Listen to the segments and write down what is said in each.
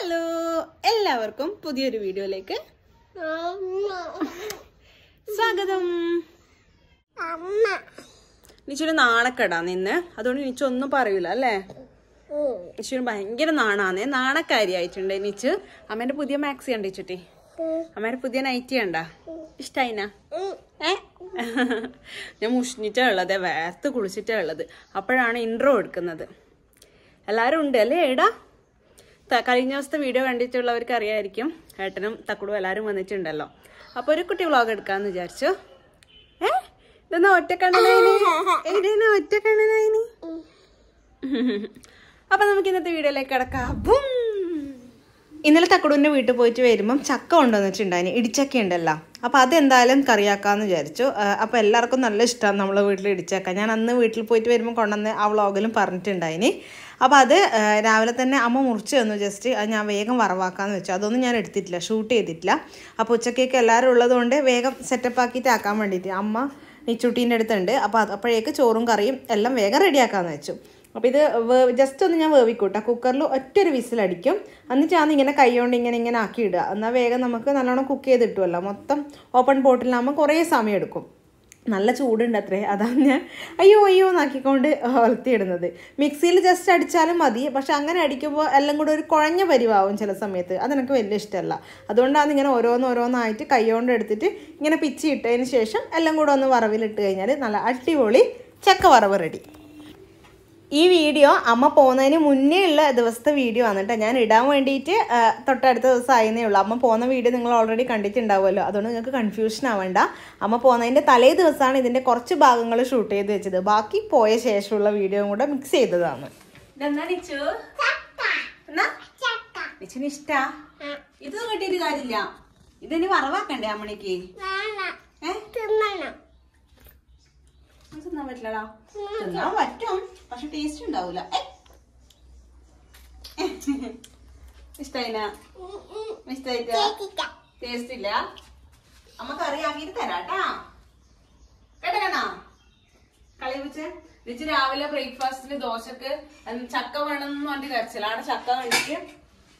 Hello, എല്ലാവർക്കും പുതിയൊരു വീഡിയോയിലേക്ക് സ്വാഗതം. നിച്ചൊരു നാണക്കെടാ നിന്ന്, അതുകൊണ്ട് നിച്ചൊന്നും പറയൂല അല്ലേ? നിച്ചൊരു ഭയങ്കര നാണാന്നേ, നാണക്കാരിയായിട്ടുണ്ട് നിച്ച്. അമ്മേന്റെ പുതിയ മാക്സി കണ്ടിച്ചുട്ടി, അമ്മേന്റെ പുതിയ നൈറ്റി കണ്ടാ? ഇഷ്ടായിനാ? ഞാൻ മുഷിഞ്ഞിട്ടാ ഉള്ളത്, വേർത്ത് കുളിച്ചിട്ടാ ഉള്ളത്. അപ്പോഴാണ് ഇൻട്രോ എടുക്കുന്നത്. എല്ലാവരും ഉണ്ട് അല്ലേ? എടാ, കഴിഞ്ഞ ദിവസത്തെ വീഡിയോ കണ്ടിട്ടുള്ളവർക്ക് അറിയായിരിക്കും, ഏട്ടനും തക്കുടും എല്ലാവരും വന്നിട്ടുണ്ടല്ലോ. അപ്പോൾ ഒരു കുട്ടി വ്ളോഗ് എടുക്കാന്ന് വിചാരിച്ചു. ഇതെന്നാ ഒറ്റക്കണ്ണനായിനി? ഒറ്റക്കണ്ണനായിനി. അപ്പൊ നമുക്ക് ഇന്നത്തെ വീഡിയോയിലേക്ക് കിടക്കാം. ഇന്നലെ തക്കുടുവിന്റെ വീട്ടിൽ പോയിട്ട് വരുമ്പം ചക്ക കൊണ്ടുവന്നിട്ടുണ്ടായിന്, ഇടിച്ചക്ക ഉണ്ടല്ലോ. അപ്പോൾ അതെന്തായാലും കറിയാക്കാന്ന് വിചാരിച്ചു. അപ്പോൾ എല്ലാവർക്കും നല്ല ഇഷ്ടമാണ് നമ്മളെ വീട്ടിൽ ഇടിച്ചക്ക. ഞാൻ അന്ന് വീട്ടിൽ പോയിട്ട് വരുമ്പോൾ കൊണ്ടുവന്ന് ആ വ്ളോഗിലും പറഞ്ഞിട്ടുണ്ടായിന്. അപ്പോൾ അത് രാവിലെ തന്നെ അമ്മ മുറിച്ച് തന്നു ജസ്റ്റ്. അത് ഞാൻ വേഗം വറവാക്കാമെന്ന് വെച്ചു. അതൊന്നും ഞാൻ എടുത്തിട്ടില്ല, ഷൂട്ട് ചെയ്തിട്ടില്ല. അപ്പോൾ ഉച്ചക്കേക്ക് എല്ലാവരും ഉള്ളതുകൊണ്ട് വേഗം സെറ്റപ്പ് ആക്കിയിട്ട് ആക്കാൻ വേണ്ടിയിട്ട് അമ്മ നിച്ചൂട്ടീൻ്റെ അടുത്തുണ്ട്. അപ്പോൾ അപ്പോഴേക്ക് ചോറും കറിയും എല്ലാം വേഗം റെഡിയാക്കാമെന്ന് വെച്ചു. അപ്പോൾ ഇത് ജസ്റ്റ് ഒന്ന് ഞാൻ വേവിക്കൂട്ടാ, കുക്കറിൽ ഒറ്റൊരു വിസിലടിക്കും. എന്നിട്ടാണ് ഇങ്ങനെ കൈ കൊണ്ട് ഇങ്ങനെ ആക്കി ഇടുക. എന്നാൽ വേഗം നമുക്ക് നല്ലോണം കുക്ക് ചെയ്ത് കിട്ടുമല്ലോ. മൊത്തം ഓപ്പൺ പോട്ടിലാകുമ്പോൾ കുറേ സമയം എടുക്കും. നല്ല ചൂടുണ്ട് അത്രേ, അതാണ് ഞാൻ അയ്യോ എന്നാക്കിക്കൊണ്ട് വളർത്തിയിടുന്നത്. മിക്സിയിൽ ജസ്റ്റ് അടിച്ചാലും മതി, പക്ഷെ അങ്ങനെ അടിക്കുമ്പോൾ എല്ലാം കൂടെ ഒരു കുഴഞ്ഞ പരിവാവും ചില സമയത്ത്. അതെനിക്ക് വലിയ ഇഷ്ടമല്ല. അതുകൊണ്ടാണ് ഇങ്ങനെ ഓരോന്നായിട്ട് കൈ കൊണ്ട് എടുത്തിട്ട് ഇങ്ങനെ പിച്ചി ഇട്ടതിന് ശേഷം എല്ലാം കൂടെ ഒന്ന് വറവിലിട്ട് കഴിഞ്ഞാൽ നല്ല അടിപൊളി ചക്ക വറവ് റെഡി. ഈ വീഡിയോ അമ്മ പോകുന്നതിന് മുന്നേ ഉള്ള ദിവസത്തെ വീഡിയോ ആണ് കേട്ടോ. ഞാൻ ഇടാൻ വേണ്ടിയിട്ട് തൊട്ടടുത്ത ദിവസം ആയിരുന്നേ ഉള്ളൂ. അമ്മ പോകുന്ന വീഡിയോ നിങ്ങൾ ഓൾറെഡി കണ്ടിട്ടുണ്ടാവുമല്ലോ, അതുകൊണ്ട് നിങ്ങൾക്ക് കൺഫ്യൂഷൻ ആവേണ്ട. അമ്മ പോകുന്നതിൻ്റെ തലേ ദിവസമാണ് ഇതിൻ്റെ കുറച്ച് ഭാഗങ്ങൾ ഷൂട്ട് ചെയ്ത് വെച്ചത്. ബാക്കി പോയ ശേഷമുള്ള വീഡിയോയും കൂടെ മിക്സ് ചെയ്തതാണ്. ഇഷ്ടാ? ഇതൊന്നും കിട്ടിയിട്ട് കാര്യമില്ല, ഇതിനി വറവാക്കണ്ടേ അമ്മണിക്ക്? തിന്നാൻ പറ്റില്ലടാ. തിന്നാൻ പറ്റും, പക്ഷെ ടേസ്റ്റ് ഉണ്ടാവൂല. ഇഷ്ടായിന? ഇഷ്ടായിട്ടാ? ടേസ്റ്റ് ഇല്ല? അമ്മ കറി ആക്കിയിട്ട് തരാട്ടാ. കേട്ടക്കണ കളി വെച്ച് വെച്ച് രാവിലെ ബ്രേക്ക്ഫാസ്റ്റിന് ദോശക്ക് ചക്ക വേണമെന്ന് പറഞ്ഞിട്ട് കരച്ചിലാണ്. ചക്ക കണ്ടിട്ട്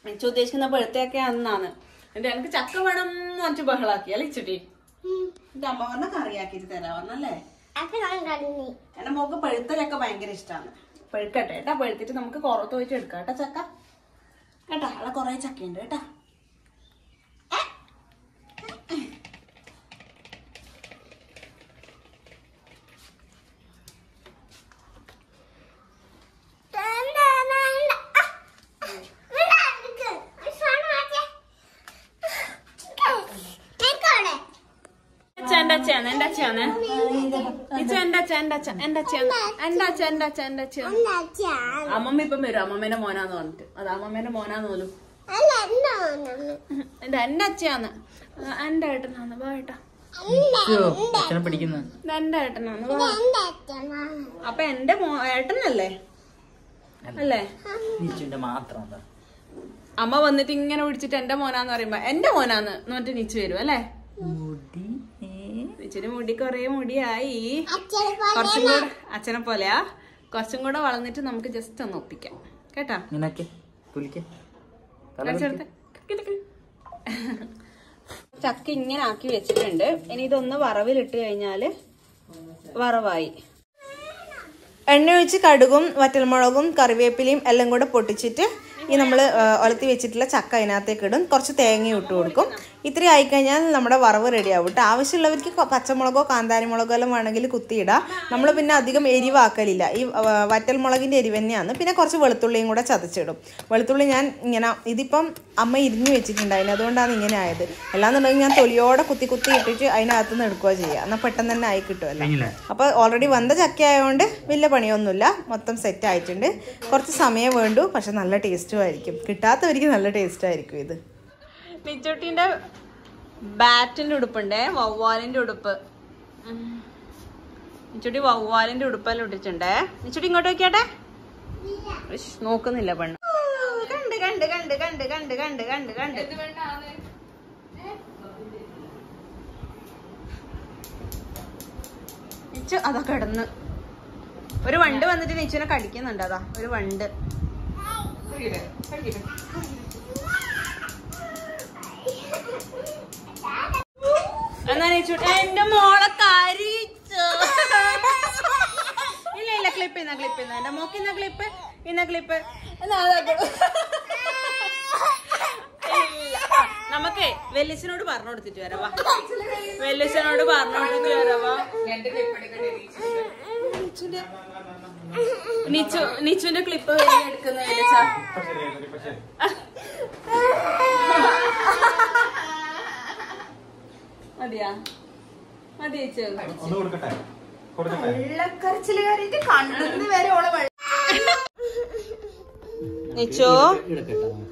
എനിക്ക് ഉദ്ദേശിക്കുന്ന പഴുത്തൊക്കെ അന്നാണ്. എന്നിട്ട് എനിക്ക് ചക്ക വേണം എന്ന് പറഞ്ഞിട്ട് ബഹളാക്കി അല്ലെ ഇച്ചിട്ടി. എന്റെ അമ്മ പറഞ്ഞ കറിയാക്കിട്ട് തരാ പറഞ്ഞല്ലേ. എന്റെ മോക്ക് പഴുത്ത ചക്ക ഭയങ്കര ഇഷ്ടമാണ്. പഴുക്കട്ടെ കേട്ടാ, പഴുത്തിട്ട് നമുക്ക് പുറത്ത് പോയിട്ട് എടുക്കാം കേട്ടാ ചക്ക. കേട്ടാ, അവിടെ കൊറേ ചക്കയുണ്ട് കേട്ടാ. അമ്മമ്മ ഇപ്പം വരും, അമ്മമ്മേന്റെ മോനാന്ന് പറഞ്ഞിട്ട്. അത് അമ്മമ്മേന്റെ മോനാന്ന് പോലും. എന്റെ അച്ഛയാന്ന്, എന്റെ ഏട്ടനാന്ന്. വാട്ടാ, എന്റെ ഏട്ടനാന്ന്. അപ്പൊ എന്റെ ഏട്ടനല്ലേ അല്ലേ? അമ്മ വന്നിട്ട് ഇങ്ങനെ പിടിച്ചിട്ട് എന്റെ മോനാന്ന് പറയുമ്പോ എന്റെ മോനാന്ന് എന്നിട്ട് നിച്ചു വരും അല്ലേ? ഇച്ചിരി മുടി കൊറേ മുടിയായി, കുറച്ചും കൂടെ അച്ഛനെ പോലെയാ. കുറച്ചും കൂടെ വളർന്നിട്ട് നമുക്ക് ജസ്റ്റ് ഒന്ന് ഒപ്പിക്കാം കേട്ടാ. ചക്ക ഇങ്ങനെ ആക്കി വെച്ചിട്ടുണ്ട്. ഇനി ഇതൊന്ന് വറവിലിട്ട് കഴിഞ്ഞാല് വറവായി. എണ്ണ ഒഴിച്ച് കടുകും വറ്റൽമുളകും കറിവേപ്പിലയും എല്ലാം കൂടെ പൊട്ടിച്ചിട്ട് ഈ നമ്മൾ ഒലത്തി വെച്ചിട്ടുള്ള ചക്ക അതിനകത്തേക്ക് ഇടും. കുറച്ച് തേങ്ങ ഇട്ട് കൊടുക്കും. ഇത്രയും ആയിക്കഴിഞ്ഞാൽ നമ്മുടെ വറവ് റെഡി ആവും കേട്ടോ. ആവശ്യമുള്ളവർക്ക് പച്ചമുളകോ കാന്താരിമുളകോ എല്ലാം വേണമെങ്കിൽ കുത്തിയിടാം. നമ്മൾ പിന്നെ അധികം എരിവാക്കലില്ല, ഈ വറ്റൽമുളകിൻ്റെ എരിവ് തന്നെയാണ്. പിന്നെ കുറച്ച് വെളുത്തുള്ളിയും കൂടെ ചതച്ചിടും. വെളുത്തുള്ളി ഞാൻ ഇങ്ങനെ, ഇതിപ്പം അമ്മ ഇരിഞ്ഞു വെച്ചിട്ടുണ്ടായിരുന്നു, അതുകൊണ്ടാണ് ഇങ്ങനെ ആയത്. അല്ലാന്നുണ്ടെങ്കിൽ ഞാൻ തൊലിയോടെ കുത്തി ഇട്ടിട്ട് അതിനകത്ത് നിന്ന് എടുക്കുക ചെയ്യുക, എന്നാൽ പെട്ടെന്ന് തന്നെ ആയി കിട്ടുമല്ലോ. അപ്പോൾ ഓൾറെഡി വന്ന ചക്ക ആയതുകൊണ്ട് വലിയ പണിയൊന്നുമില്ല, മൊത്തം സെറ്റ് ആയിട്ടുണ്ട്. കുറച്ച് സമയം വേണ്ടു, പക്ഷെ നല്ല ടേസ്റ്റും ആയിരിക്കും. കിട്ടാത്തവർക്ക് നല്ല ടേസ്റ്റ് ആയിരിക്കും ഇത്. നിച്ചൂട്ടിന്റെ ബാറ്റിന്റെ ഉടുപ്പുണ്ടേ, വവ്വാലിന്റെ ഉടുപ്പ്. നിച്ചൂട്ടി വവ്വാലിന്റെ ഉടുപ്പെല്ലാം ഇട്ടിട്ടുണ്ടേ. നിച്ചൂട്ടി ഇങ്ങോട്ട് നോക്കിയാട്ടെ. നോക്കുന്നില്ല പെണ്ണ്. കണ്ട് കണ്ട് കണ്ട് കണ്ട് കണ്ട് കണ്ട് കണ്ട് കണ്ട് നിച്ചു അതാ കിടന്ന്. ഒരു വണ്ട് വന്നിട്ട് നിച്ചുനെ കടിക്കുന്നുണ്ട്. അതാ ഒരു വണ്ട്. എന്നാ എന്റെ മോളെ കരിച്ചു. ഇല്ല ഇല്ല, ക്ലിപ്പ് എന്റെ മോക്കിന്ന ക്ലിപ്പ് നമുക്ക് വെല്ലിച്ചനോട് പറഞ്ഞു കൊടുത്തിട്ട് വരവാ. നിച്ചുന്റെ ക്ലിപ്പ് എടുക്കുന്ന വെല്ലിച്ച. മതിയാ? മതി വെള്ളക്കരച്ചിലുകാരിട്ട് കണ്ണു വരെ ഓളെ. നിച്ചു,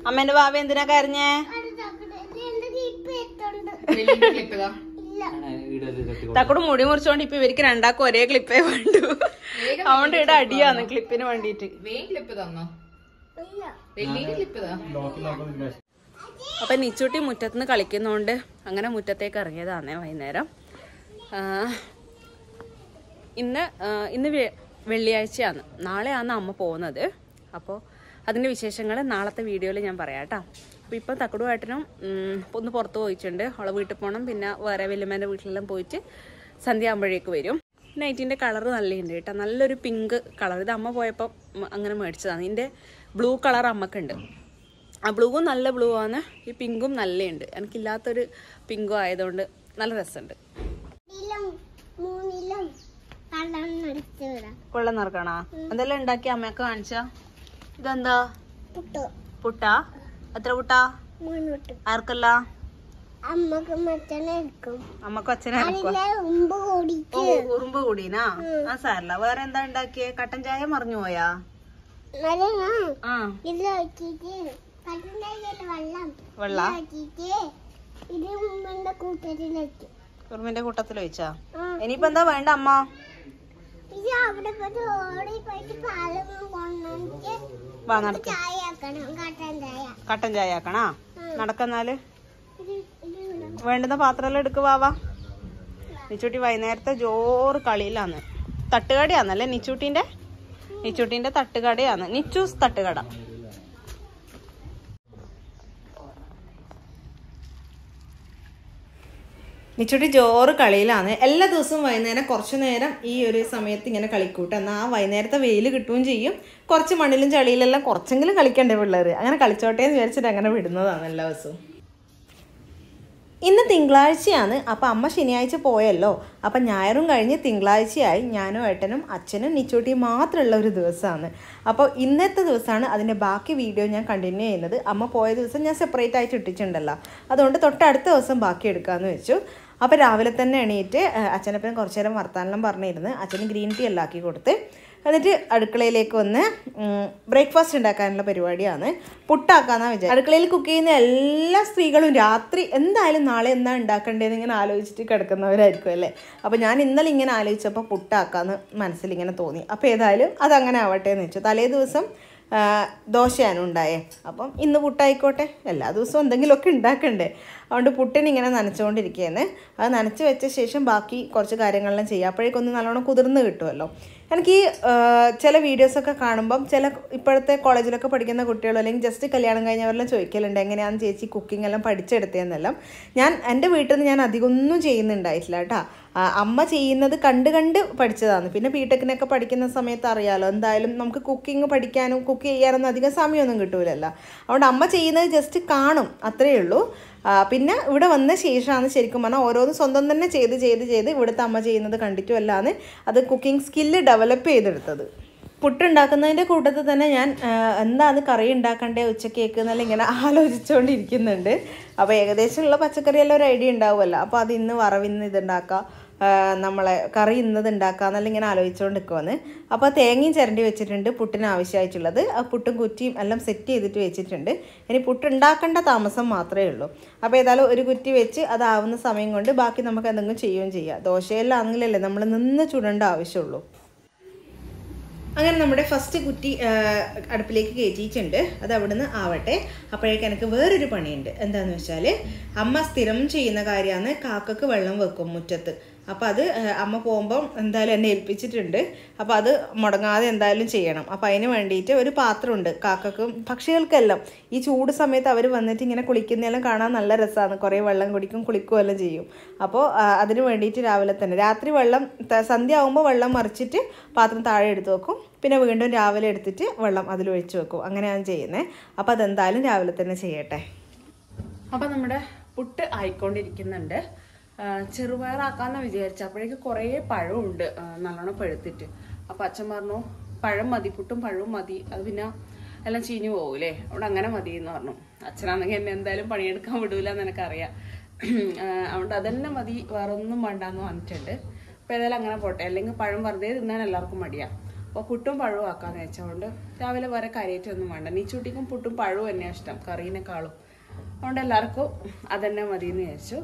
അമ്മേന്റെ ഭാവ എന്തിനാ കരഞ്ഞേ? തക്കോട് മുടി മുറിച്ചോണ്ട് ഇപ്പൊ ഇവർക്ക് രണ്ടാക്കും ഒരേ ക്ലിപ്പേ വേണ്ടു. അതുകൊണ്ട് ഇവിടെ അടിയാന്ന് ക്ലിപ്പിന് വേണ്ടിട്ട്. അപ്പൊ നിച്ചൂട്ടി മുറ്റത്തുനിന്ന് കളിക്കുന്നോണ്ട് അങ്ങനെ മുറ്റത്തേക്ക് ഇറങ്ങിയതാന്നേ വൈകുന്നേരം. ഇന്ന് വെള്ളിയാഴ്ചയാണ്. നാളെയാണ് അമ്മ പോകുന്നത്. അപ്പോൾ അതിൻ്റെ വിശേഷങ്ങൾ നാളത്തെ വീഡിയോയിൽ ഞാൻ പറയാം കേട്ടോ. അപ്പോൾ ഇപ്പം തക്കടുമായിട്ടിനും ഒന്ന് പുറത്ത് പോയിട്ടുണ്ട്. അവളെ വീട്ടിൽ പോകണം. പിന്നെ വേറെ വല്യമ്മേൻ്റെ വീട്ടിലെല്ലാം പോയിട്ട് സന്ധ്യ ആകുമ്പോഴേക്ക് വരും. നൈറ്റിൻ്റെ കളർ നല്ലുണ്ട് കേട്ടോ. നല്ലൊരു പിങ്ക് കളർ. ഇത് അമ്മ പോയപ്പോൾ അങ്ങനെ മേടിച്ചതാണ്. ഇതിൻ്റെ ബ്ലൂ കളർ അമ്മക്കുണ്ട്. ആ ബ്ലൂവും നല്ല ബ്ലൂ ആണ്. ഈ പിങ്കും നല്ലുണ്ട്. എനിക്കില്ലാത്തൊരു പിങ്കും ആയതുകൊണ്ട് നല്ല രസമുണ്ട്. കൊള്ളം നിറക്കണോ? എന്തെല്ലാം ഉണ്ടാക്കി അമ്മയൊക്കെ കാണിച്ചാ? ഇതെന്താ? പുട്ടാ? എത്ര പുട്ടാ? ആർക്കല്ല? അമ്മക്കും അച്ഛനും. ഉറുമ്പ് കൂടീനാ? ആ സാരല്ല. വേറെ എന്താ ഉണ്ടാക്കിയേ? കട്ടൻ ചായ മറിഞ്ഞു പോയാ? വെള്ളം ഉറുമ്പിന്റെ കൂട്ടത്തിൽ വെച്ചാ? ഇനിയിപ്പോ എന്താ വേണ്ട അമ്മ? കട്ടൻ ചായ ആക്കണാ? നടക്കുന്നാല് വേണ്ടുന്ന പാത്രമെല്ലാം എടുക്കുവാ. നിച്ചൂട്ടി വൈകുന്നേരത്തെ ജോറ് കളിയിലാന്ന്. തട്ടുകടയാന്നല്ലേ നിച്ചൂട്ടിന്റെ തട്ടുകടയാണ്. നിച്ചൂസ് തട്ടുകട. നിച്ചൂട്ടി ജോറ് കളിയിലാണ്. എല്ലാ ദിവസവും വൈകുന്നേരം കുറച്ചു നേരം ഈ ഒരു സമയത്ത് ഇങ്ങനെ കളിക്കൂട്ടെ. എന്നാൽ ആ വൈകുന്നേരത്തെ വെയിൽ കിട്ടുകയും ചെയ്യും. കുറച്ച് മണ്ണിലും ചളിയിലെല്ലാം കുറച്ചെങ്കിലും കളിക്കണ്ടേ പിള്ളേർ. അങ്ങനെ കളിച്ചോട്ടെ എന്ന് വിചാരിച്ചിട്ട് അങ്ങനെ വിടുന്നതാണ് എല്ലാ ദിവസവും. ഇന്ന് തിങ്കളാഴ്ചയാണ്. അപ്പം അമ്മ ശനിയാഴ്ച പോയല്ലോ. അപ്പം ഞായറും കഴിഞ്ഞ് തിങ്കളാഴ്ചയായി. ഞാനും ഏട്ടനും അച്ഛനും നിച്ചൂട്ടിയും മാത്രമുള്ള ഒരു ദിവസമാണ്. അപ്പോൾ ഇന്നത്തെ ദിവസമാണ് അതിൻ്റെ ബാക്കി വീഡിയോ ഞാൻ കണ്ടിന്യൂ ചെയ്യുന്നത്. അമ്മ പോയ ദിവസം ഞാൻ സെപ്പറേറ്റ് ആയിട്ട് ഇട്ടിട്ടുണ്ടല്ലോ. അതുകൊണ്ട് തൊട്ടടുത്ത ദിവസം ബാക്കി എടുക്കാമെന്ന് വെച്ചു. അപ്പോൾ രാവിലെ തന്നെ എണീറ്റ് അച്ഛനപ്പം കുറച്ച് നേരം വർത്താനം പറഞ്ഞിരുന്ന് അച്ഛന് ഗ്രീൻ ടീ എല്ലാം ആക്കി കൊടുത്ത് എന്നിട്ട് അടുക്കളയിലേക്ക് വന്ന് ബ്രേക്ക്ഫാസ്റ്റ് ഉണ്ടാക്കാനുള്ള പരിപാടിയാണ്. പുട്ടാക്കാന്നാണ് വിചാരിച്ചത്. അടുക്കളയിൽ കുക്ക് ചെയ്യുന്ന എല്ലാ സ്ത്രീകളും രാത്രി എന്തായാലും നാളെ എന്താ ഉണ്ടാക്കേണ്ടതെന്ന് ഇങ്ങനെ ആലോചിച്ചിട്ട് കിടക്കുന്നവരായിരിക്കും അല്ലേ. അപ്പോൾ ഞാൻ ഇന്നലെ ഇങ്ങനെ ആലോചിച്ചപ്പോൾ പുട്ടാക്കാന്ന് മനസ്സിലിങ്ങനെ തോന്നി. അപ്പോൾ ഏതായാലും അതങ്ങനെ ആവട്ടെ എന്ന് വെച്ചു. തലേ ദിവസം ദോശയാണ് ഉണ്ടായേ. അപ്പം ഇന്ന് പുട്ടായിക്കോട്ടെ. എല്ലാ ദിവസവും എന്തെങ്കിലുമൊക്കെ ഉണ്ടാക്കണ്ടേ. അതുകൊണ്ട് പുട്ടിനിങ്ങനെ നനച്ചുകൊണ്ടിരിക്കുകയാണ്. അത് നനച്ച് വെച്ച ശേഷം ബാക്കി കുറച്ച് കാര്യങ്ങളെല്ലാം ചെയ്യാം. അപ്പോഴേക്കൊന്ന് നല്ലോണം കുതിർന്ന് കിട്ടുമല്ലോ. എനിക്ക് ഈ ചില വീഡിയോസൊക്കെ കാണുമ്പം ഇപ്പോഴത്തെ കോളേജിലൊക്കെ പഠിക്കുന്ന കുട്ടികളോ അല്ലെങ്കിൽ ജസ്റ്റ് കല്യാണം കഴിഞ്ഞവരെല്ലാം ചോദിക്കലുണ്ട് എങ്ങനെയാണ് ചേച്ചി കുക്കിംഗ് എല്ലാം പഠിച്ചെടുത്തതെന്നെല്ലാം. എൻ്റെ വീട്ടിൽ നിന്ന് ഞാൻ അധികം ഒന്നും ചെയ്യുന്നുണ്ടായിട്ടില്ല കേട്ടോ. അമ്മ ചെയ്യുന്നത് കണ്ട് പഠിച്ചതാണ്. പിന്നെ ബിടെക്കിനൊക്കെ പഠിക്കുന്ന സമയത്ത് അറിയാമല്ലോ, എന്തായാലും നമുക്ക് കുക്കിംഗ് പഠിക്കാനും കുക്ക് ചെയ്യാനൊന്നും അധികം സമയമൊന്നും കിട്ടൂലല്ലോ. അതുകൊണ്ട് അമ്മ ചെയ്യുന്നത് ജസ്റ്റ് കാണും, അത്രയേ ഉള്ളൂ. പിന്നെ ഇവിടെ വന്ന ശേഷമാണ് ശരിക്കും പറഞ്ഞാൽ ഓരോന്ന് സ്വന്തം തന്നെ ചെയ്ത് ഇവിടുത്തെ അമ്മ ചെയ്യുന്നത് കണ്ടിട്ടുമല്ലാണ് അത് കുക്കിംഗ് സ്കില്ല് ഡെവലപ്പ് ചെയ്തെടുത്തത്. പുട്ടുണ്ടാക്കുന്നതിൻ്റെ കൂട്ടത്തിൽ തന്നെ ഞാൻ എന്താണ് കറി ഉണ്ടാക്കണ്ടേ ഉച്ചക്കേക്ക് എന്നല്ല ഇങ്ങനെ ആലോചിച്ചുകൊണ്ടിരിക്കുന്നുണ്ട്. അപ്പോൾ ഏകദേശമുള്ള പച്ചക്കറിയെല്ലാം ഒരു ഐഡിയ ഉണ്ടാവുമല്ലോ. അപ്പോൾ അത് ഇന്ന് വറവിന്ന് ഇതുണ്ടാക്കാം, നമ്മളെ കറി ഇന്നത് ഉണ്ടാക്കാമെന്നെല്ലാം ഇങ്ങനെ ആലോചിച്ചുകൊണ്ട് നിൽക്കുവാന്ന്. അപ്പോൾ തേങ്ങയും ചിരണ്ടി വെച്ചിട്ടുണ്ട് പുട്ടിന് ആവശ്യമായിട്ടുള്ളത്. ആ പുട്ടും കുറ്റിയും എല്ലാം സെറ്റ് ചെയ്തിട്ട് വെച്ചിട്ടുണ്ട്. ഇനി പുട്ടുണ്ടാക്കേണ്ട താമസം മാത്രമേ ഉള്ളൂ. അപ്പോൾ ഏതായാലും ഒരു കുറ്റി വെച്ച് അതാവുന്ന സമയം കൊണ്ട് ബാക്കി നമുക്ക് എന്തെങ്കിലും ചെയ്യുകയും ചെയ്യാം. ദോശയെല്ലാം ആണെങ്കിലല്ലേ നമ്മൾ നിന്ന് ചുടേണ്ട ആവശ്യമുള്ളൂ. അങ്ങനെ നമ്മുടെ ഫസ്റ്റ് കുറ്റി അടുപ്പിലേക്ക് കയറ്റിയിട്ടുണ്ട്. അത് അവിടുന്ന് ആവട്ടെ. അപ്പോഴേക്കും എനിക്ക് വേറൊരു പണിയുണ്ട്. എന്താണെന്ന് വെച്ചാൽ അമ്മ സ്ഥിരം ചെയ്യുന്ന കാര്യമാണ് കാക്കക്ക് വെള്ളം വെക്കും മുറ്റത്ത്. അപ്പോൾ അത് അമ്മ പോകുമ്പം എന്തായാലും എന്നെ ഏൽപ്പിച്ചിട്ടുണ്ട്. അപ്പോൾ അത് മുടങ്ങാതെ എന്തായാലും ചെയ്യണം. അപ്പോൾ അതിന് വേണ്ടിയിട്ട് ഒരു പാത്രമുണ്ട് കാക്കക്കും പക്ഷികൾക്കെല്ലാം. ഈ ചൂട് സമയത്ത് അവർ വന്നിട്ട് ഇങ്ങനെ കുളിക്കുന്നതെല്ലാം കാണാൻ നല്ല രസമാണ്. കുറേ വെള്ളം കുടിക്കും, കുളിക്കുകയെല്ലാം ചെയ്യും. അപ്പോൾ അതിന് വേണ്ടിയിട്ട് രാവിലെ തന്നെ രാത്രി സന്ധ്യ ആകുമ്പോൾ വെള്ളം മറിച്ചിട്ട് പാത്രം താഴെ എടുത്ത് വെക്കും. പിന്നെ വീണ്ടും രാവിലെ എടുത്തിട്ട് വെള്ളം അതിലൊഴിച്ച് വെക്കും. അങ്ങനെയാണ് ചെയ്യുന്നത്. അപ്പോൾ അതെന്തായാലും രാവിലെ തന്നെ ചെയ്യട്ടെ. അപ്പോൾ നമ്മുടെ പുട്ട് ആയിക്കൊണ്ടിരിക്കുന്നുണ്ട്. ചെറുപയറാക്കാന്ന് വിചാരിച്ചു. അപ്പോഴേക്ക് കുറേ പഴമുണ്ട് നല്ലോണം പഴുത്തിട്ട്. അപ്പോൾ അച്ഛൻ പറഞ്ഞു പഴം മതി, പുട്ടും പഴവും മതി, അത് പിന്നെ എല്ലാം ചീഞ്ഞു പോകൂലേ, അവിടെ അങ്ങനെ മതി എന്ന് പറഞ്ഞു. അച്ഛനാണെങ്കിൽ എന്നെ എന്തായാലും പണിയെടുക്കാൻ വിടൂല എന്ന് എനിക്കറിയാം. അതുകൊണ്ട് അതന്നെ മതി, വേറെ ഒന്നും വേണ്ടാന്ന് പറഞ്ഞിട്ടുണ്ട്. അപ്പോൾ ഏതായാലും അങ്ങനെ പോട്ടെ, അല്ലെങ്കിൽ പഴം വെറുതെ തിന്നാൻ എല്ലാവർക്കും മടിയാ. അപ്പോൾ പുട്ടും പഴവും ആക്കാന്ന് വെച്ചതുകൊണ്ട് രാവിലെ വേറെ കറിയേറ്റൊന്നും വേണ്ട. നീച്ചൂട്ടിക്കും പുട്ടും പഴവും തന്നെയാണ് ഇഷ്ടം കറീനേക്കാളും. അതുകൊണ്ട് എല്ലാവർക്കും അതന്നെ മതി എന്ന് വിചാരിച്ചു.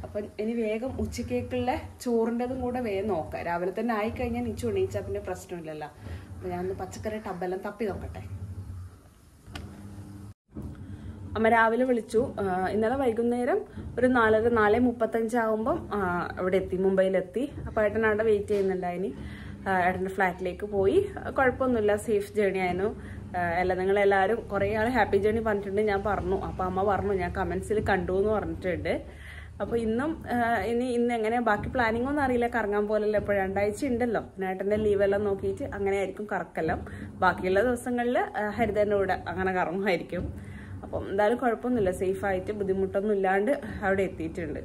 അപ്പം ഇനി വേഗം ഉച്ചക്കേക്കുള്ള ചോറിൻ്റെതും കൂടെ വേഗം നോക്കാം. രാവിലെ തന്നെ ആയിക്കഴിഞ്ഞാൽ നീച്ചു എണീച്ചാൽ പിന്നെ പ്രശ്നമില്ലല്ലോ. അപ്പം ഞാനൊന്ന് പച്ചക്കറി ടബെല്ലാം തപ്പി നോക്കട്ടെ. അമ്മ രാവിലെ വിളിച്ചു. ഇന്നലെ വൈകുന്നേരം ഒരു 4:35 ആകുമ്പം അവിടെ എത്തി, മുംബൈയിലെത്തി. അപ്പോൾ ഏട്ടൻ അവിടെ വെയിറ്റ് ചെയ്യുന്നുണ്ടായിനി. ഏട്ടൻ്റെ ഫ്ലാറ്റിലേക്ക് പോയി. കുഴപ്പമൊന്നുമില്ല, സേഫ് ജേണി ആയിരുന്നു. നിങ്ങളെല്ലാവരും കുറേ ആൾ ഹാപ്പി ജേണി പറഞ്ഞിട്ടുണ്ട്, ഞാൻ പറഞ്ഞു. അപ്പോൾ അമ്മ പറഞ്ഞു ഞാൻ കമൻസിൽ കണ്ടു എന്ന് പറഞ്ഞിട്ടുണ്ട്. അപ്പോൾ ഇന്ന് എങ്ങനെ ബാക്കി പ്ലാനിങ് ഒന്നും അറിയില്ല, കറങ്ങാൻ പോലല്ലോ. ഇപ്പോൾ 2 ആഴ്ച ഉണ്ടല്ലോ, ഏട്ടൻ്റെ ലീവെല്ലാം നോക്കിയിട്ട് അങ്ങനെ ആയിരിക്കും കറക്കെല്ലാം. ബാക്കിയുള്ള ദിവസങ്ങളിൽ ഹരിതൻ്റെ കൂടെ അങ്ങനെ കറങ്ങുമായിരിക്കും. അപ്പം എന്തായാലും കുഴപ്പമൊന്നുമില്ല, സേഫായിട്ട് ബുദ്ധിമുട്ടൊന്നും ഇല്ലാണ്ട് അവിടെ എത്തിയിട്ടുണ്ട്.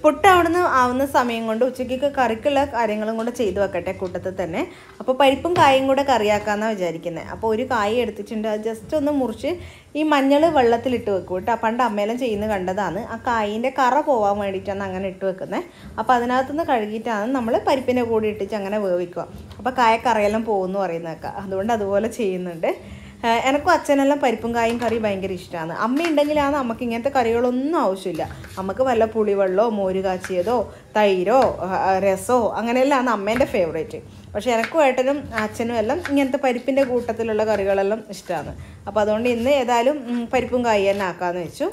പുട്ട് അവിടുന്ന് ആവുന്ന സമയം കൊണ്ട് ഉച്ചയ്ക്ക് കറിക്കുള്ള കാര്യങ്ങളും കൂടെ ചെയ്തു വെക്കട്ടെ കൂട്ടത്തിൽ തന്നെ. അപ്പോൾ പരിപ്പും കായും കൂടെ കറിയാക്കാമെന്നാണ് വിചാരിക്കുന്നത്. അപ്പോൾ ഒരു കായ എടുത്തിട്ടുണ്ട്, അത് ജസ്റ്റ് ഒന്ന് മുറിച്ച് ഈ മഞ്ഞൾ വെള്ളത്തിലിട്ട് വെക്കും കേട്ടോ. പണ്ട് അമ്മയെല്ലാം ചെയ്യുന്നത് കണ്ടതാണ്. ആ കായിൻ്റെ കറ പോകാൻ വേണ്ടിയിട്ടാണ് അങ്ങനെ ഇട്ട് വെക്കുന്നത്. അപ്പോൾ അതിനകത്തുനിന്ന് കഴുകിയിട്ടാണ് നമ്മൾ പരിപ്പിൻ്റെ കൂടെ ഇട്ടിട്ട് അങ്ങനെ വേവിക്കുക. അപ്പോൾ കായക്കറയെല്ലാം പോകുമെന്ന് പറയുന്നതൊക്കെ, അതുകൊണ്ട് അതുപോലെ ചെയ്യുന്നുണ്ട്. എനിക്കും അച്ഛനെല്ലാം പരിപ്പും കായും കറി ഭയങ്കര ഇഷ്ടമാണ്. അമ്മ ഉണ്ടെങ്കിലാണ് നമുക്ക് ഇങ്ങനത്തെ കറികളൊന്നും ആവശ്യമില്ല. നമുക്ക് വല്ല പുളിവെള്ളമോ മോര് കാച്ചിയതോ തൈരോ രസമോ അങ്ങനെയെല്ലാം അമ്മേൻ്റെ ഫേവറേറ്റ്. പക്ഷേ എനിക്കും ഏട്ടനും അച്ഛനും എല്ലാം ഇങ്ങനത്തെ പരിപ്പിൻ്റെ കൂട്ടത്തിലുള്ള കറികളെല്ലാം ഇഷ്ടമാണ്. അപ്പോൾ അതുകൊണ്ട് ഇന്ന് ഏതായാലും പരിപ്പും കായും തന്നെ ആക്കാമെന്ന് വെച്ചു.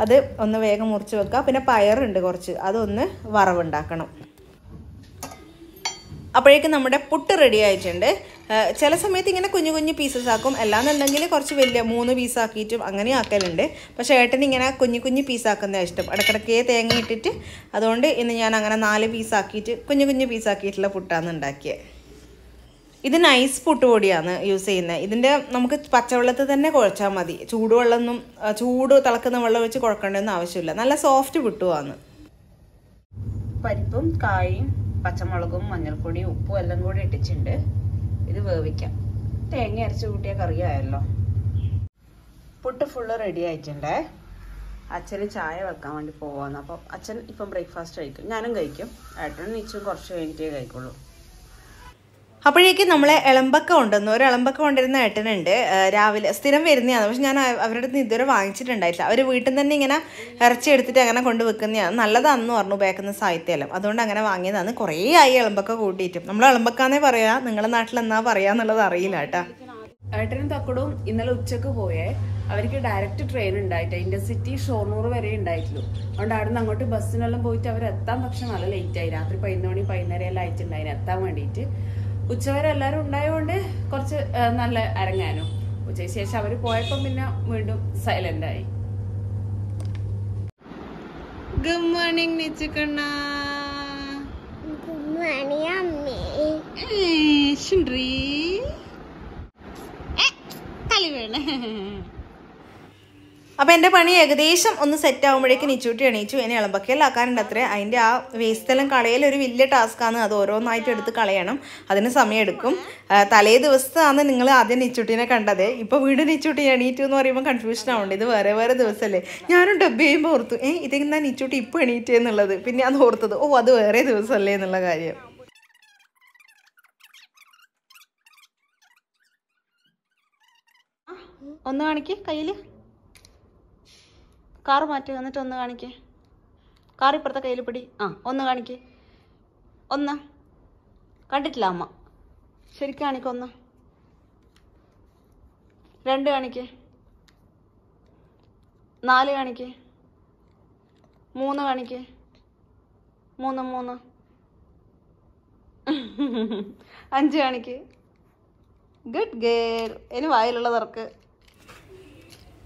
അത് ഒന്ന് വേഗം മുറിച്ച് വെക്കുക. പിന്നെ പയറുണ്ട് കുറച്ച്, അതൊന്ന് വറവുണ്ടാക്കണം. അപ്പോഴേക്കും നമ്മുടെ പുട്ട് റെഡി ആയിട്ടുണ്ട്. ചില സമയത്ത് ഇങ്ങനെ കുഞ്ഞു കുഞ്ഞു പീസസ് ആക്കും, അല്ലാന്നുണ്ടെങ്കിൽ കുറച്ച് വലിയ 3 പീസാക്കിയിട്ടും അങ്ങനെ ആക്കലുണ്ട്. പക്ഷേ ഏട്ടന് ഇങ്ങനെ കുഞ്ഞു കുഞ്ഞു പീസാക്കുന്നതാണ് ഇഷ്ടം, ഇടയ്ക്കിടയ്ക്കേ തേങ്ങ ഇട്ടിട്ട്. അതുകൊണ്ട് ഇന്ന് ഞാൻ അങ്ങനെ 4 പീസാക്കിയിട്ട് കുഞ്ഞു കുഞ്ഞു പീസാക്കിയിട്ടുള്ള പുട്ടാണ് ഉണ്ടാക്കിയത്. ഇത് നൈസ് പുട്ടുപൊടിയാണ് യൂസ് ചെയ്യുന്നത്. ഇതിൻ്റെ നമുക്ക് പച്ചവെള്ളത്തിൽ തന്നെ കുഴച്ചാൽ മതി, ചൂട് തിളക്കുന്ന വെള്ളം വെച്ച് കുഴക്കേണ്ടതൊന്നും ആവശ്യമില്ല. നല്ല സോഫ്റ്റ് പുട്ടുമാണ്. പരിപ്പും കായും പച്ചമുളകും മഞ്ഞൾപ്പൊടിയും ഉപ്പും എല്ലാം കൂടി ഇട്ടിട്ടുണ്ട്. ഇത് വേവിക്കാം. തേങ്ങ അരച്ച് കൂട്ടിയ കറിയായല്ലോ. പുട്ട് ഫുള്ള് റെഡി ആയിട്ടുണ്ട്. അച്ഛന് ചായ വെക്കാൻ വേണ്ടി പോവാന്ന്. അപ്പം അച്ഛൻ ഇപ്പം ബ്രേക്ക്ഫാസ്റ്റ് കഴിക്കും, ഞാനും കഴിക്കും. ഏട്ടനും നീച്ചും കുറച്ച് കഴിഞ്ഞിട്ടേ കഴിക്കുള്ളൂ. അപ്പോഴേക്കും നമ്മളെ ഇളമ്പക്ക കൊണ്ടുവന്നു. ഒരു ഇളമ്പക്ക കൊണ്ടിരുന്ന ഏട്ടനുണ്ട്, രാവിലെ സ്ഥിരം വരുന്നതാണ്. പക്ഷെ ഞാൻ അവരുടെ അടുത്ത് ഇതുവരെ വാങ്ങിച്ചിട്ടുണ്ടായിട്ടില്ല. അവർ വീട്ടിൽ നിന്ന് തന്നെ ഇങ്ങനെ ഇറച്ചി എടുത്തിട്ട് അങ്ങനെ കൊണ്ടുവെക്കുന്നതാണ്. നല്ലതാണെന്ന് പറഞ്ഞു ഉപയോഗിക്കുന്ന സാഹിത്യമെല്ലാം. അതുകൊണ്ട് അങ്ങനെ വാങ്ങിയതാണ്. കുറേ ആയി ഇളമ്പക്ക കൂട്ടിയിട്ടും. നമ്മൾ ഇളമ്പക്കാന്നേ പറയാം, നിങ്ങളുടെ നാട്ടിൽ എന്നാ പറയാന്നുള്ളത് അറിയില്ല കേട്ടാ. ഏട്ടനും തക്കടും ഇന്നലെ ഉച്ചക്ക് പോയേ. അവർക്ക് ഡയറക്റ്റ് ട്രെയിൻ ഉണ്ടായിട്ട് ഇന്റർസിറ്റി ഷൊർണൂർ വരെ ഉണ്ടായിട്ടുള്ളൂ. അതുകൊണ്ട് അവിടെ നിന്ന് അങ്ങോട്ട് ബസ്സിനെല്ലാം പോയിട്ട് അവരെത്താൻ പക്ഷെ നല്ല ലേറ്റായി. രാത്രി 11 മണി 11:30 എല്ലാം ആയിട്ടുണ്ടായിന് എത്താൻ വേണ്ടിയിട്ട്. ഉച്ചവരെ എല്ലാവരും ഉണ്ടായതുകൊണ്ട് കുറച്ച് നല്ല അരങ്ങാനും. ഉച്ചയ്ക്ക് ശേഷം അവർ പോയപ്പോൾ പിന്നെ വീണ്ടും സൈലന്റ് ആയി. ഗുഡ് മോർണിംഗ് നിച്ചുക്കണ്ണ. ഗുഡ് മോർണിംഗ് അമ്മേ. ശുണ്ട്രി കളി വേണേ. അപ്പോൾ എൻ്റെ പണി ഏകദേശം ഒന്ന് സെറ്റ് ആകുമ്പോഴേക്കും നിച്ചൂട്ടി എണീച്ചു. ഇനി ഇളമ്പക്കയെല്ലാം ആക്കാനുണ്ട് അത്രേ. അതിൻ്റെ ആ വേസ്റ്റെല്ലാം കളയലൊരു വലിയ ടാസ്ക്കാണ്. അത് ഓരോന്നായിട്ട് എടുത്ത് കളയണം, അതിന് സമയമെടുക്കും. തലേ ദിവസമാണ് നിങ്ങൾ ആദ്യം നിച്ചൂട്ടീനെ കണ്ടത്. ഇപ്പോൾ വീണ്ടും നിച്ചൂട്ടി എണീറ്റു എന്ന് പറയുമ്പോൾ കൺഫ്യൂഷൻ ആവുന്നുണ്ട്. ഇത് വേറെ വേറെ ദിവസമല്ലേ. ഞാനും ഡബ് ചെയ്യുമ്പോൾ ഓർത്തു ഇതെന്താ നിച്ചൂട്ടി ഇപ്പോൾ എണീറ്റേ എന്നുള്ളത്. പിന്നെ അത് ഓർത്തത് അത് വേറെ ദിവസമല്ലേ എന്നുള്ള കാര്യം. ഒന്ന് കാണിക്ക് കയ്യിൽ. കാറ് മാറ്റി വന്നിട്ട് ഒന്ന് കാണിക്കേ. കാർ ഇപ്പുറത്തെ കയ്യിൽ പിടി. ഒന്ന് കാണിക്കേ. ഒന്ന് കണ്ടിട്ടില്ല അമ്മ. ശരിക്കും കാണിക്ക. 1 2 കാണിക്കേ. 4 കാണിക്കേ. 3 കാണിക്കേ. 3 5 കാണിക്ക്. Good girl. ഇനി വായിലുള്ളതർക്ക്.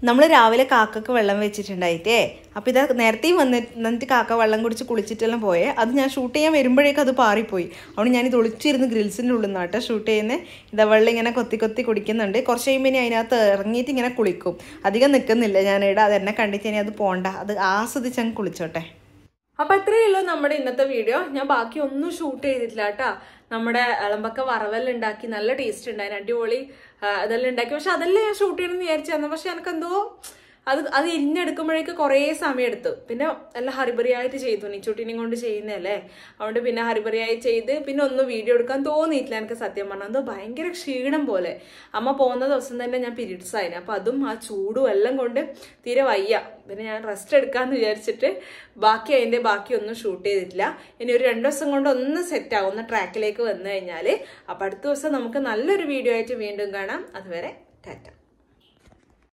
നമ്മൾ രാവിലെ കാക്കക്ക് വെള്ളം വെച്ചിട്ടുണ്ടായിട്ടേ. അപ്പോൾ ഇത് നേരത്തെയും വന്നിട്ട് കാക്ക വെള്ളം കുടിച്ച് കുളിച്ചിട്ടെല്ലാം പോയേ. അത് ഞാൻ ഷൂട്ട് ചെയ്യാൻ വരുമ്പോഴേക്കും അത് പാറിപ്പോയി. അതുകൊണ്ട് ഞാനിത് ഒളിച്ചിരുന്ന് ഗ്രിൽസിൻ്റെ ഉള്ളിൽ നിന്നാട്ടോ ഷൂട്ട് ചെയ്യുന്നത്. ഇതാ വെള്ളം ഇങ്ങനെ കൊത്തി കുടിക്കുന്നുണ്ട്. കുറച്ച് കഴിയുമ്പോൾ ഇനി അതിനകത്ത് ഇറങ്ങിയിട്ട് ഇങ്ങനെ കുളിക്കും. അധികം നിൽക്കുന്നില്ല ഞാനിവിടെ. അത് എന്നെ കണ്ടിട്ട് ഇനി അത് പോകണ്ട, അത് ആസ്വദിച്ച് അങ്ങ് കുളിച്ചോട്ടെ. അപ്പോൾ ഇത്രയേ ഉള്ളൂ നമ്മുടെ ഇന്നത്തെ വീഡിയോ. ഞാൻ ബാക്കി ഒന്നും ഷൂട്ട് ചെയ്തിട്ടില്ല കേട്ടോ. നമ്മുടെ ഇളമ്പക്ക വറവെല്ലാം ഉണ്ടാക്കി, നല്ല ടേസ്റ്റ് ഉണ്ടായിരുന്നു, അടിപൊളി അതെല്ലാം ഉണ്ടാക്കി. പക്ഷെ അതെല്ലാം ഞാൻ ഷൂട്ട് ചെയ്യണമെന്ന് വിചാരിച്ചായിരുന്നു. പക്ഷെ എനിക്കെന്തോ അത് ഇരിഞ്ഞെടുക്കുമ്പോഴേക്ക് കുറേ സമയം എടുത്തു. പിന്നെ എല്ലാം ഹറിബറിയായിട്ട് ചെയ്തു, നീച്ചൂട്ടിനെയും കൊണ്ട് ചെയ്യുന്നതല്ലേ. അതുകൊണ്ട് പിന്നെ ഹറിബറിയായി ചെയ്ത് പിന്നെ ഒന്നും വീഡിയോ എടുക്കാൻ തോന്നിയിട്ടില്ല എനിക്ക്. സത്യം പറഞ്ഞാൽ എന്തോ ഭയങ്കര ക്ഷീണം പോലെ. അമ്മ പോകുന്ന ദിവസം തന്നെ ഞാൻ പീരീഡ്സ് ആയിരുന്നു. അപ്പോൾ അതും ആ ചൂടും എല്ലാം കൊണ്ട് തീരെ വയ്യ. പിന്നെ ഞാൻ റെസ്റ്റ് എടുക്കാമെന്ന് വിചാരിച്ചിട്ട് ബാക്കി ഒന്നും ഷൂട്ട് ചെയ്തിട്ടില്ല. ഇനി ഒരു 2 ദിവസം കൊണ്ട് ഒന്ന് സെറ്റാകും, ഒന്ന് ട്രാക്കിലേക്ക് വന്നു കഴിഞ്ഞാൽ. അപ്പോൾ അടുത്ത ദിവസം നമുക്ക് നല്ലൊരു വീഡിയോ ആയിട്ട് വീണ്ടും കാണാം. അതുവരെ ടാറ്റ.